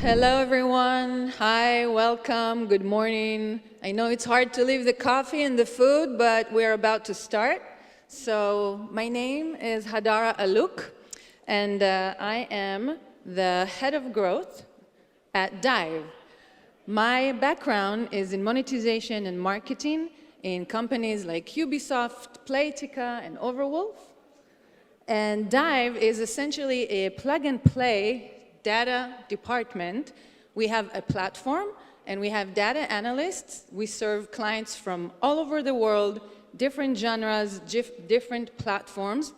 Hello, everyone. Hi, welcome, good morning. I know it's hard to leave the coffee and the food, but we're about to start. So my name is Hadara Alook, and I am the head of growth at Dive. My background is in monetization and marketing in companies like Ubisoft, Playtika, and Overwolf. And Dive is essentially a plug-and-play data department. We have a platform, and we have data analysts. We serve clients from all over the world, different genres, different platforms.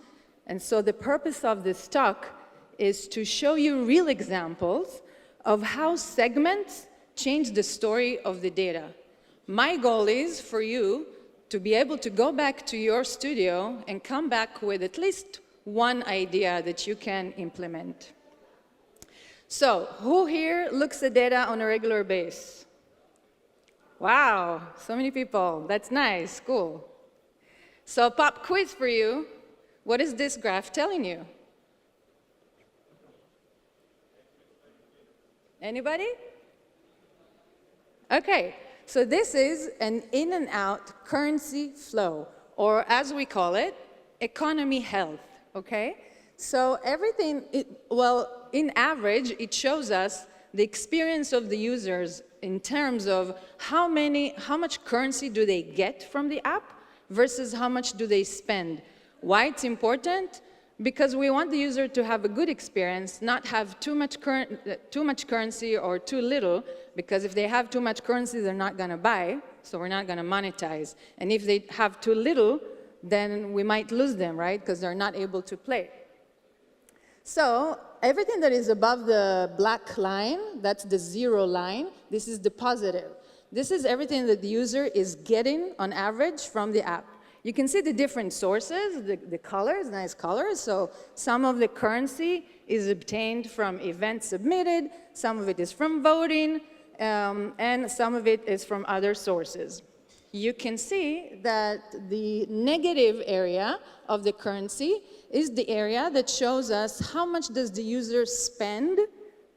And so the purpose of this talk is to show you real examples of how segments change the story of the data. My goal is for you to be able to go back to your studio and come back with at least one idea that you can implement. So, who here looks at data on a regular basis? Wow, so many people. That's nice, cool. So, pop quiz for you. What is this graph telling you? Anybody? Okay, so this is an in and out currency flow, or as we call it, economy health, okay? So everything, in average, it shows us the experience of the users in terms of how much currency do they get from the app versus how much do they spend. Why it's important? Because we want the user to have a good experience, not have too much currency or too little, because if they have too much currency, they're not going to buy, so we're not going to monetize. And if they have too little, then we might lose them, right? Because they're not able to play. So everything that is above the black line, that's the zero line, this is the positive. This is everything that the user is getting on average from the app. You can see the different sources, the colors, nice colors. So some of the currency is obtained from events submitted, some of it is from voting, and some of it is from other sources. You can see that the negative area of the currency is the area that shows us how much does the user spend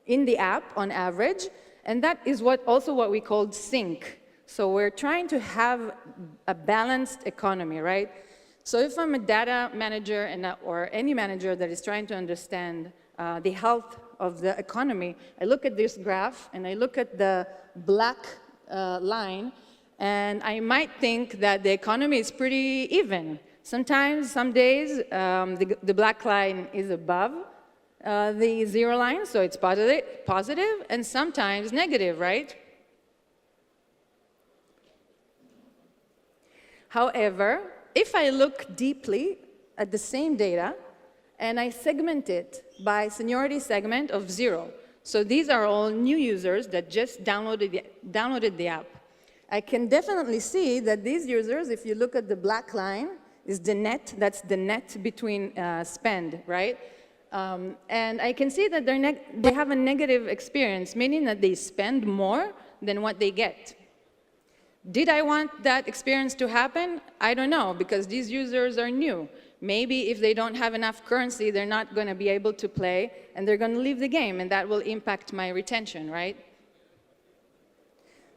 in the app on average, and that is also what we call sync. So we're trying to have a balanced economy, right? So if I'm a data manager or any manager that is trying to understand the health of the economy, I look at this graph and I look at the black line, and I might think that the economy is pretty even. Sometimes, some days, the black line is above the zero line, so it's positive, and sometimes negative, right? However, if I look deeply at the same data, and I segment it by seniority segment of 0, so these are all new users that just downloaded the app, I can definitely see that these users, if you look at the black line, is the net, that's the net between spend, right? And I can see that they have a negative experience, meaning that they spend more than what they get. Did I want that experience to happen? I don't know, because these users are new. Maybe if they don't have enough currency, they're not going to be able to play, and they're going to leave the game, and that will impact my retention, right?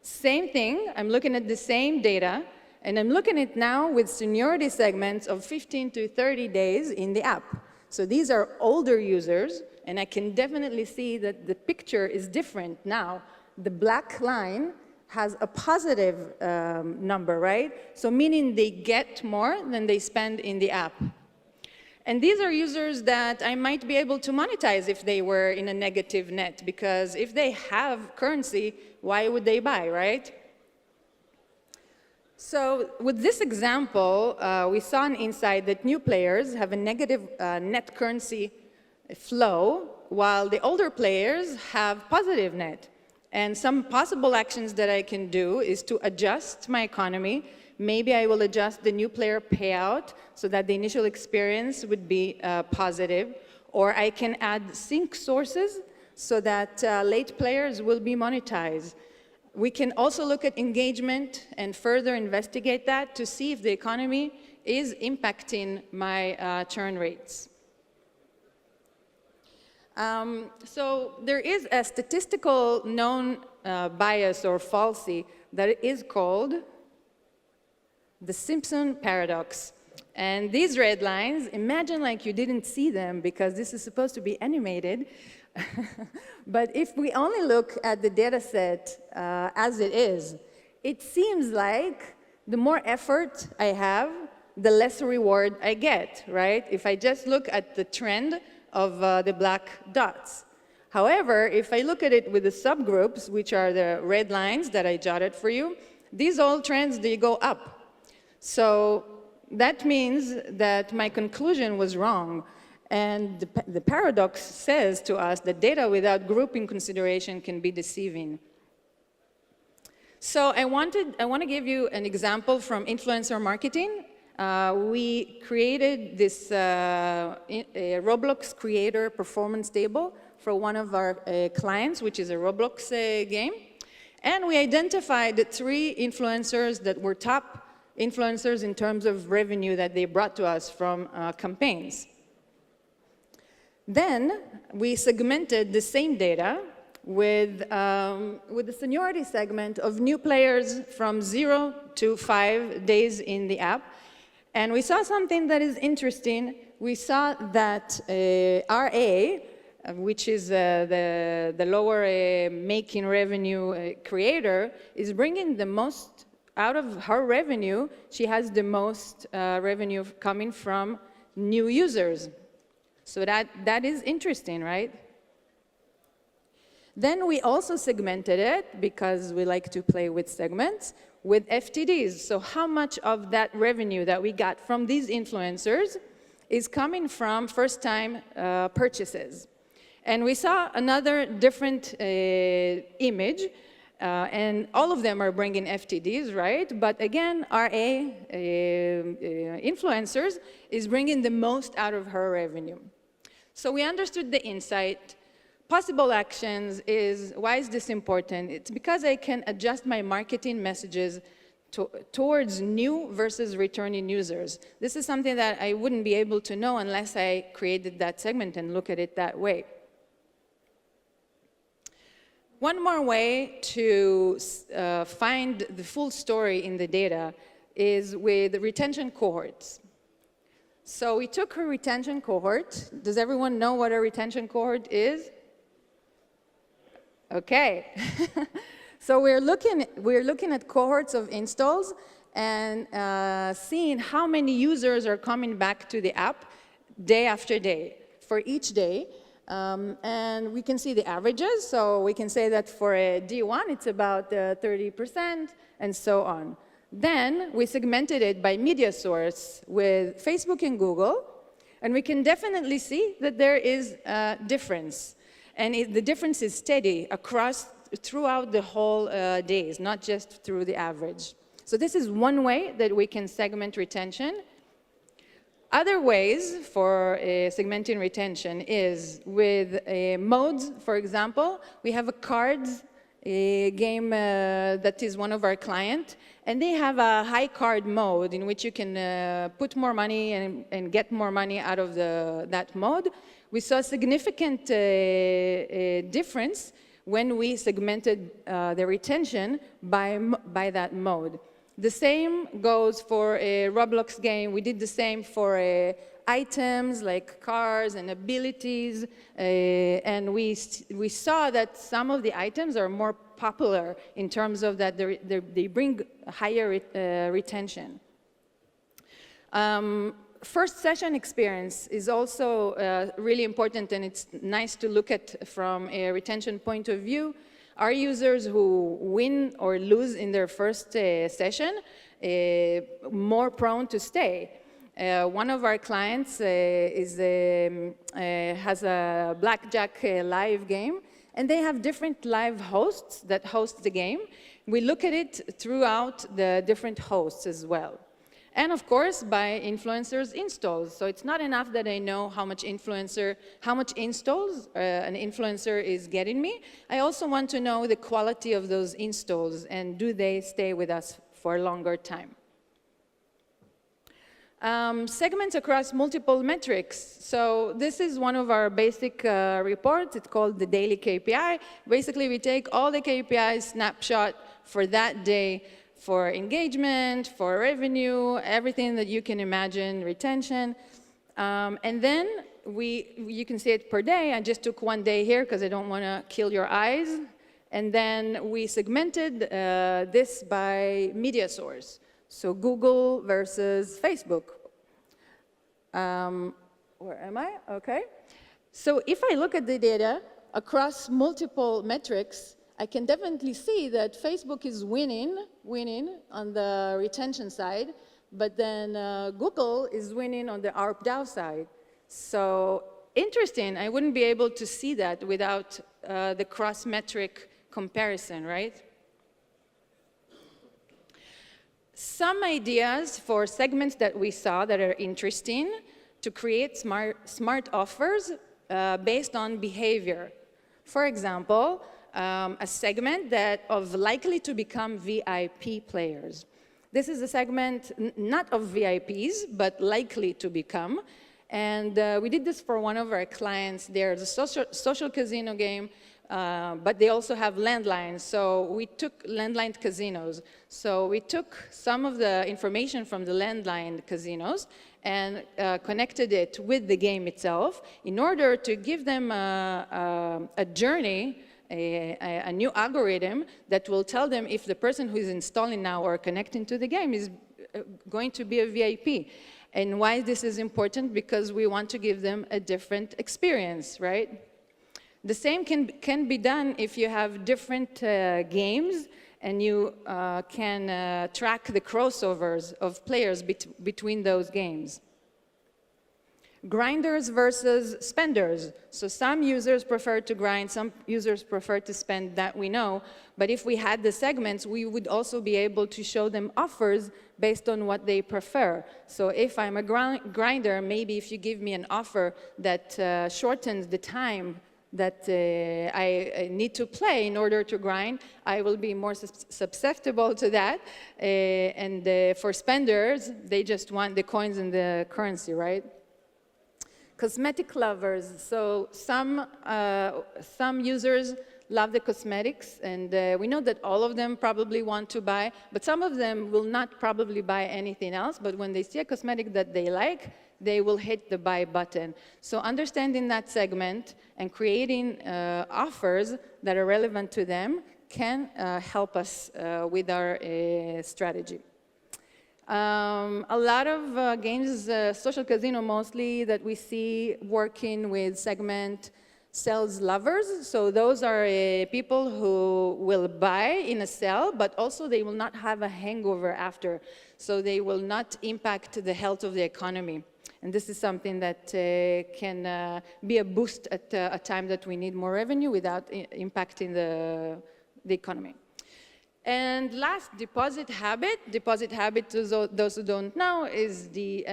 Same thing, I'm looking at the same data, and I'm looking at it now with seniority segments of 15 to 30 days in the app. So these are older users, and I can definitely see that the picture is different now. The black line has a positive number, right? So meaning they get more than they spend in the app. And these are users that I might be able to monetize if they were in a negative net, because if they have currency, why would they buy, right? So with this example, we saw an insight that new players have a negative net currency flow, while the older players have positive net. And some possible actions that I can do is to adjust my economy. Maybe I will adjust the new player payout so that the initial experience would be positive. Or I can add sync sources so that late players will be monetized. We can also look at engagement and further investigate that to see if the economy is impacting my churn rates. So there is a statistical known bias or falsity that is called the Simpson paradox. And these red lines, imagine like you didn't see them because this is supposed to be animated. But if we only look at the data set as it is, it seems like the more effort I have, the less reward I get, right? If I just look at the trend of the black dots. However, if I look at it with the subgroups, which are the red lines that I jotted for you, these all trends, they go up. So that means that my conclusion was wrong. And the paradox says to us that data without grouping consideration can be deceiving. So I want to give you an example from influencer marketing. We created this Roblox creator performance table for one of our clients, which is a Roblox game. And we identified 3 influencers that were top influencers in terms of revenue that they brought to us from campaigns. Then we segmented the same data with the seniority segment of new players from 0 to 5 days in the app. And we saw something that is interesting. We saw that RA, which is the lower making revenue creator, is bringing the most out of her revenue. She has the most revenue coming from new users. So that is interesting, right? Then we also segmented it, because we like to play with segments, with FTDs. So how much of that revenue that we got from these influencers is coming from first-time purchases. And we saw another different image, and all of them are bringing FTDs, right? But again, RA influencers is bringing the most out of her revenue. So we understood the insight. Possible actions is, why is this important? It's because I can adjust my marketing messages towards new versus returning users. This is something that I wouldn't be able to know unless I created that segment and look at it that way. One more way to find the full story in the data is with retention cohorts. So we took a retention cohort. Does everyone know what a retention cohort is? Okay. So we're looking at cohorts of installs and seeing how many users are coming back to the app day after day for each day. And we can see the averages. So we can say that for a D1, it's about 30% and so on. Then we segmented it by media source with Facebook and Google. And we can definitely see that there is a difference. And the difference is steady throughout the whole days, not just through the average. So this is one way that we can segment retention. Other ways for segmenting retention is with modes. For example, we have a cards game that is one of our clients, and they have a high card mode in which you can put more money and get more money out of that mode. We saw a significant difference when we segmented the retention by that mode. The same goes for a Roblox game. We did the same for items like cars and abilities, and we saw that some of the items are more popular in terms of that they bring higher retention. First session experience is also really important, and it's nice to look at from a retention point of view. Are users who win or lose in their first session more prone to stay? One of our clients has a blackjack live game, and they have different live hosts that host the game. We look at it throughout the different hosts as well. And of course, by influencers' installs. So it's not enough that I know how much installs an influencer is getting me. I also want to know the quality of those installs, and do they stay with us for a longer time. Segments across multiple metrics. So this is one of our basic reports. It's called the daily KPI. Basically, we take all the KPIs snapshot for that day for engagement, for revenue, everything that you can imagine, retention. And then you can see it per day. I just took one day here because I don't want to kill your eyes. And then we segmented this by media source. So Google versus Facebook. Where am I? Okay. So if I look at the data across multiple metrics, I can definitely see that Facebook is winning on the retention side, but then Google is winning on the ARPDAU side. So interesting. I wouldn't be able to see that without the cross-metric comparison, right? Some ideas for segments that we saw that are interesting to create smart offers based on behavior. For example, a segment of likely to become VIP players. This is a segment not of VIPs, but likely to become. And we did this for one of our clients. There's a social casino game, but they also have landlines. So we took landline casinos. So we took some of the information from the landline casinos and connected it with the game itself in order to give them a journey, a new algorithm that will tell them if the person who is installing now or connecting to the game is going to be a VIP. And why this is important? Because we want to give them a different experience, right? The same can be done if you have different games and you can track the crossovers of players between those games. Grinders versus spenders. So some users prefer to grind, some users prefer to spend, that we know. But if we had the segments, we would also be able to show them offers based on what they prefer. So if I'm a grinder, maybe if you give me an offer that shortens the time that I need to play in order to grind, I will be more susceptible to that. And for spenders, they just want the coins and the currency, right? Cosmetic lovers. So some users love the cosmetics, and we know that all of them probably want to buy, but some of them will not probably buy anything else, but when they see a cosmetic that they like, they will hit the buy button. So understanding that segment and creating offers that are relevant to them can help us with our strategy. A lot of games, social casino mostly, that we see working with segment sales lovers. So those are people who will buy in a sale, but also they will not have a hangover after. So they will not impact the health of the economy. And this is something that can be a boost at a time that we need more revenue without impacting the economy. And last, deposit habit. Deposit habit, to those who don't know, is the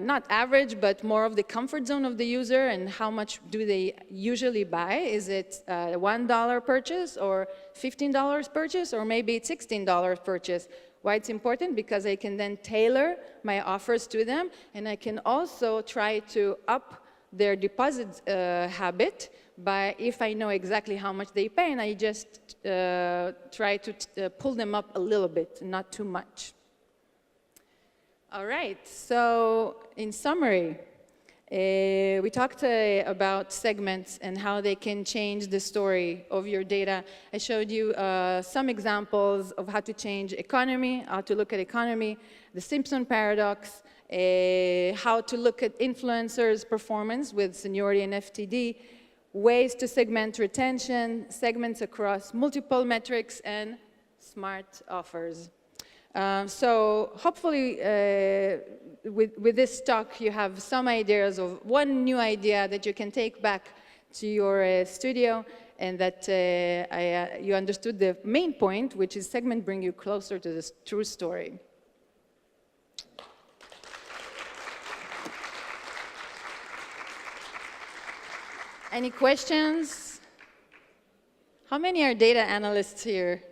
not average, but more of the comfort zone of the user and how much do they usually buy. Is it a $1 purchase or $15 purchase, or maybe it's $16 purchase? Why it's important? Because I can then tailor my offers to them, and I can also try to up their deposit habit by, if I know exactly how much they pay, and I just try to pull them up a little bit, not too much. All right, so in summary, we talked about segments and how they can change the story of your data. I showed you some examples of how to change economy, how to look at economy, the Simpson paradox, how to look at influencers' performance with seniority and FTD, ways to segment retention, segments across multiple metrics, and smart offers. So hopefully with this talk you have some ideas of one new idea that you can take back to your studio, and that you understood the main point, which is segment bring you closer to the true story. Any questions? How many are data analysts here?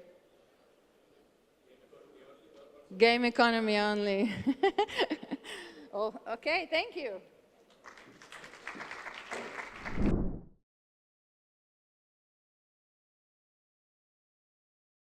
Game economy only. Oh, okay, thank you.